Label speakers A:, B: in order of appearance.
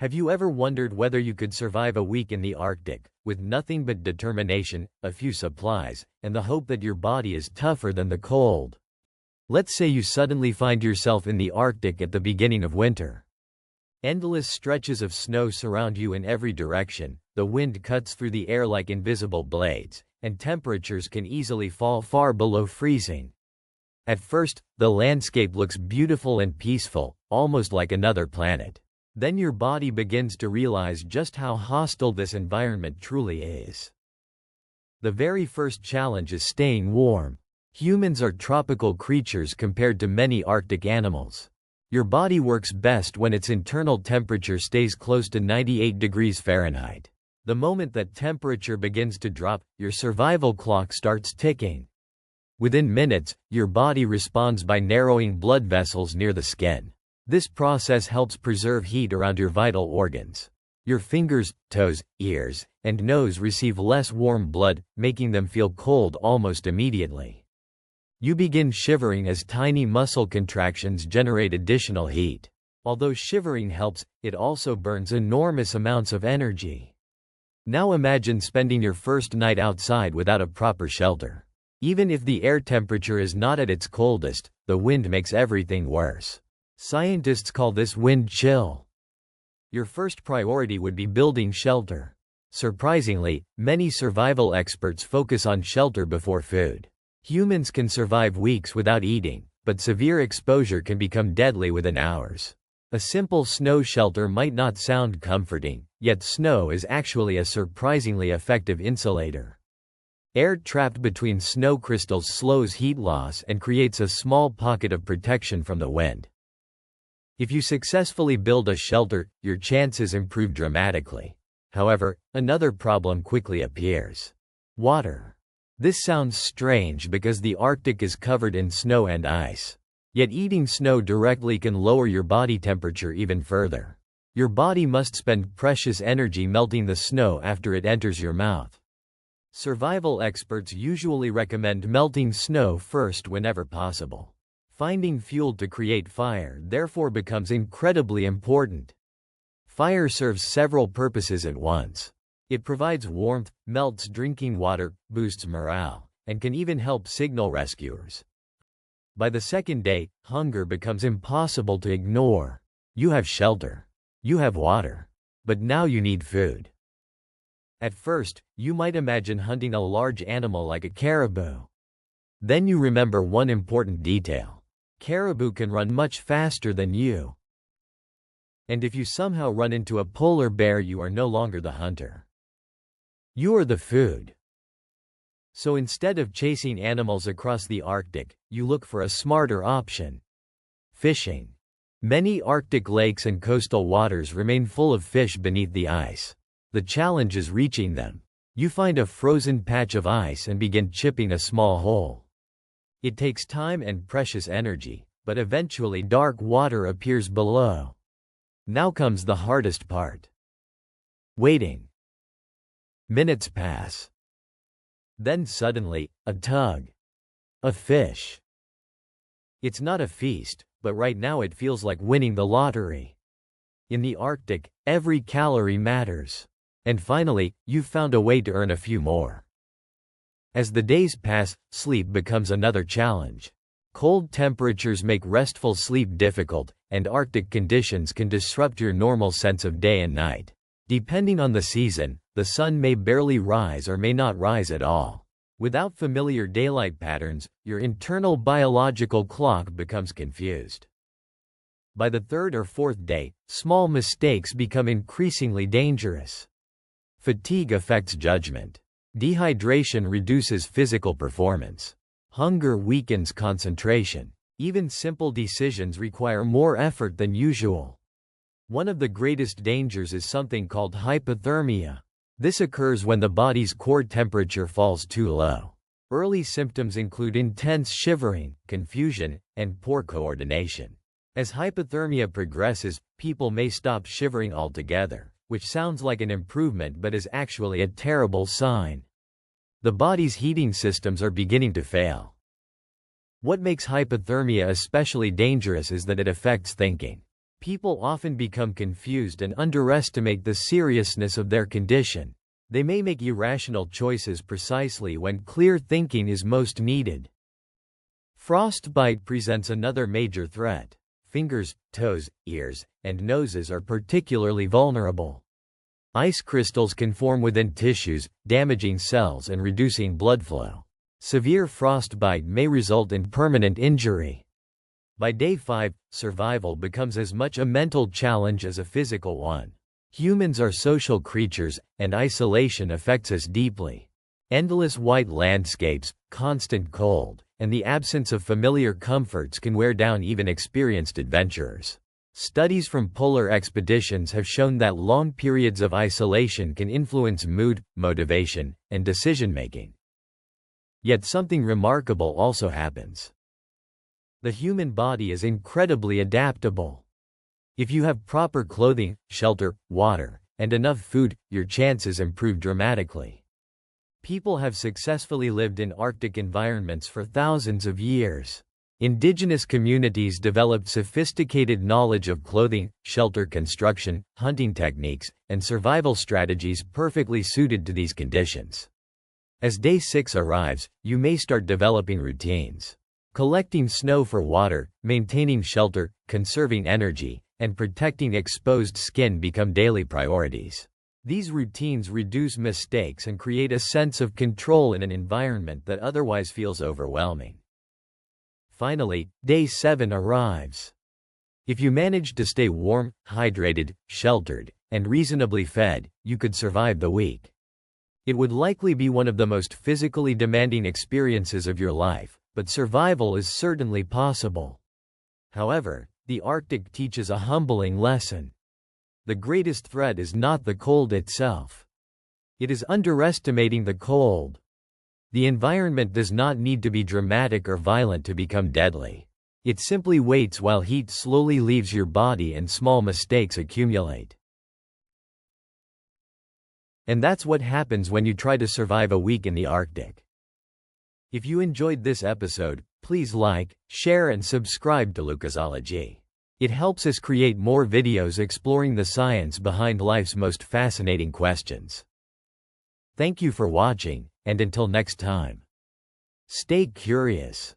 A: Have you ever wondered whether you could survive a week in the Arctic, with nothing but determination, a few supplies, and the hope that your body is tougher than the cold? Let's say you suddenly find yourself in the Arctic at the beginning of winter. Endless stretches of snow surround you in every direction, the wind cuts through the air like invisible blades, and temperatures can easily fall far below freezing. At first, the landscape looks beautiful and peaceful, almost like another planet. Then your body begins to realize just how hostile this environment truly is. The very first challenge is staying warm. Humans are tropical creatures compared to many Arctic animals. Your body works best when its internal temperature stays close to 98 degrees Fahrenheit. The moment that temperature begins to drop, your survival clock starts ticking. Within minutes, your body responds by narrowing blood vessels near the skin. This process helps preserve heat around your vital organs. Your fingers, toes, ears, and nose receive less warm blood, making them feel cold almost immediately. You begin shivering as tiny muscle contractions generate additional heat. Although shivering helps, it also burns enormous amounts of energy. Now imagine spending your first night outside without a proper shelter. Even if the air temperature is not at its coldest, the wind makes everything worse. Scientists call this wind chill. Your first priority would be building shelter. Surprisingly, many survival experts focus on shelter before food. Humans can survive weeks without eating, but severe exposure can become deadly within hours. A simple snow shelter might not sound comforting, yet snow is actually a surprisingly effective insulator. Air trapped between snow crystals slows heat loss and creates a small pocket of protection from the wind. If you successfully build a shelter, your chances improve dramatically. However, another problem quickly appears. Water. This sounds strange because the Arctic is covered in snow and ice. Yet eating snow directly can lower your body temperature even further. Your body must spend precious energy melting the snow after it enters your mouth. Survival experts usually recommend melting snow first whenever possible. Finding fuel to create fire therefore becomes incredibly important. Fire serves several purposes at once. It provides warmth, melts drinking water, boosts morale, and can even help signal rescuers. By the second day, hunger becomes impossible to ignore. You have shelter. You have water. But now you need food. At first, you might imagine hunting a large animal like a caribou. Then you remember one important detail. Caribou can run much faster than you. And if you somehow run into a polar bear, you are no longer the hunter. You are the food. So instead of chasing animals across the Arctic, you look for a smarter option. Fishing. Many Arctic lakes and coastal waters remain full of fish beneath the ice. The challenge is reaching them. You find a frozen patch of ice and begin chipping a small hole. It takes time and precious energy, but eventually dark water appears below. Now comes the hardest part. Waiting. Minutes pass. Then suddenly, a tug. A fish. It's not a feast, but right now it feels like winning the lottery. In the Arctic, every calorie matters. And finally, you've found a way to earn a few more. As the days pass, sleep becomes another challenge. Cold temperatures make restful sleep difficult, and Arctic conditions can disrupt your normal sense of day and night. Depending on the season, the sun may barely rise or may not rise at all. Without familiar daylight patterns, your internal biological clock becomes confused. By the third or fourth day, small mistakes become increasingly dangerous. Fatigue affects judgment. Dehydration reduces physical performance. Hunger weakens concentration. Even simple decisions require more effort than usual. One of the greatest dangers is something called hypothermia. This occurs when the body's core temperature falls too low. Early symptoms include intense shivering, confusion, and poor coordination. As hypothermia progresses, people may stop shivering altogether, which sounds like an improvement but is actually a terrible sign. The body's heating systems are beginning to fail. What makes hypothermia especially dangerous is that it affects thinking. People often become confused and underestimate the seriousness of their condition. They may make irrational choices precisely when clear thinking is most needed. Frostbite presents another major threat. Fingers, toes, ears, and noses are particularly vulnerable. Ice crystals can form within tissues, damaging cells and reducing blood flow. Severe frostbite may result in permanent injury. By day 5, survival becomes as much a mental challenge as a physical one. Humans are social creatures, and isolation affects us deeply. Endless white landscapes, constant cold, and the absence of familiar comforts can wear down even experienced adventurers. Studies from polar expeditions have shown that long periods of isolation can influence mood, motivation, and decision-making. Yet something remarkable also happens. The human body is incredibly adaptable. If you have proper clothing, shelter, water, and enough food, your chances improve dramatically. People have successfully lived in Arctic environments for thousands of years. Indigenous communities developed sophisticated knowledge of clothing, shelter construction, hunting techniques, and survival strategies perfectly suited to these conditions. As day 6 arrives, you may start developing routines. Collecting snow for water, maintaining shelter, conserving energy, and protecting exposed skin become daily priorities. These routines reduce mistakes and create a sense of control in an environment that otherwise feels overwhelming. Finally, day 7 arrives. If you manage to stay warm, hydrated, sheltered, and reasonably fed, you could survive the week. It would likely be one of the most physically demanding experiences of your life, but survival is certainly possible. However, the Arctic teaches a humbling lesson. The greatest threat is not the cold itself. It is underestimating the cold. The environment does not need to be dramatic or violent to become deadly. It simply waits while heat slowly leaves your body and small mistakes accumulate. And that's what happens when you try to survive a week in the Arctic. If you enjoyed this episode, please like, share and subscribe to Lucasology. It helps us create more videos exploring the science behind life's most fascinating questions. Thank you for watching, and until next time, stay curious.